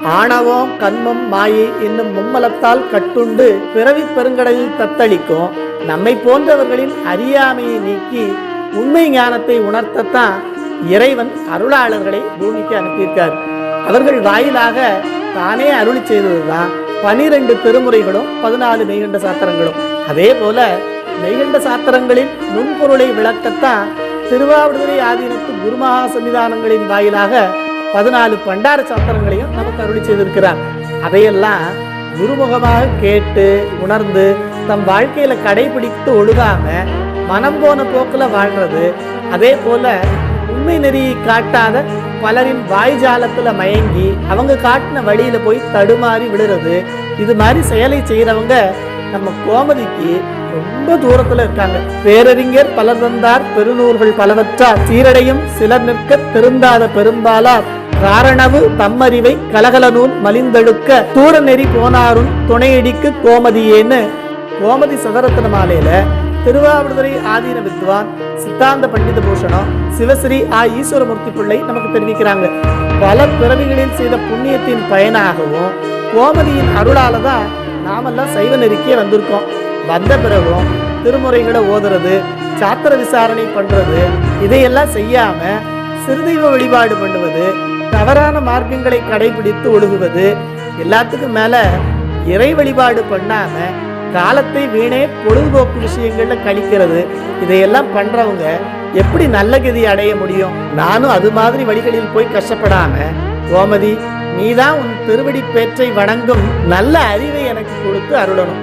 ஆணவம் கண்மம் மாயை என்னும் மும்மலத்தால் கட்டுண்டு பிறவி பெருங்கடலில் தத்தளிக்கும் நம்மை போன்றவர்களின் அறியாமையை நீக்கி உண்மை ஞானத்தை உணர்த்தத்தான் இறைவன் அருளாளர்களை பூமிக்கு அனுப்பியிருக்கார். அவர்கள் வாயிலாக தானே அருளி செய்ததுதான் 12 திருமுறைகளும் 14 மெய்கண்ட சாத்திரங்களும். அதே போல மெய்கண்ட சாத்திரங்களின் நுண்பொருளை விளக்கத்தான் திருவாவடுதுறை ஆதீனத்து குருமகா சன்னிதானங்களின் வாயிலாக 14 பண்டார சாத்திரங்களையும் நமக்கு அருளி செய்திருக்கிறார். அதையெல்லாம் குருமுகமாக கேட்டு உணர்ந்து தம் வாழ்க்கையில கடைபிடித்து ஒழுகாம மனம் போன போக்குல வாழ்றது, அதே போல உண்மை நெறியை காட்டாத பலரின் வாய்ஜாலத்துல மயங்கி அவங்க காட்டின வழியில போய் தடுமாறி விடுறது, இது மாதிரி செயலை செய்யறவங்க நம்ம கோமதிக்கு ரொம்ப தூரத்துல இருக்காங்க. பேரறிஞர் பலர் தந்தார் பெருநூல்கள் பலவற்றார் சீரடையும் சிலர் நிற்க திருந்தாத பெரும்பாலார் காரணவு தம்மறிவை கலகல நூல் மலிந்தழுக்க தூர நெறி போனாரும் துணையடிக்கு கோமதியேன்னு கோமதி சதரத்ன மாலையில திருவாவடுதுறை ஆதீன வித்வான் சித்தாந்த பண்டித பூஷணம் சிவஸ்ரீ ஈஸ்வரமூர்த்தி பிள்ளை நமக்கு தெரிவிக்கிறாங்க. பல பிறவிகளில் செய்த புண்ணியத்தின் பயனாகவும் கோமதியின் அருளால தான் நாமெல்லாம் சைவ நெறிக்கே வந்திருக்கோம். வந்த பிறகும் திருமுறைகளை ஓதுறது, சாத்திர விசாரணை பண்றது, இதையெல்லாம் செய்யாம சிறுதெய்வ வழிபாடு பண்ணுவது, தவறான மார்க்கங்களை கடைபிடித்து ஒழுகுவது, எல்லாத்துக்கும் மேல இறை வழிபாடு பண்ணாம காலத்தை வீணே பொழுதுபோக்கு விஷயங்கள்ல கழிக்கிறது, இதையெல்லாம் பண்றவங்க எப்படி நல்ல கதி அடைய முடியும்? நானும் அது மாதிரி வழிகளில் போய் கஷ்டப்படாம கோமதி நீதான் உன் திருவடி பேற்றை வணங்கும் நல்ல அறிவை எனக்கு கொடுத்து அருளணும்.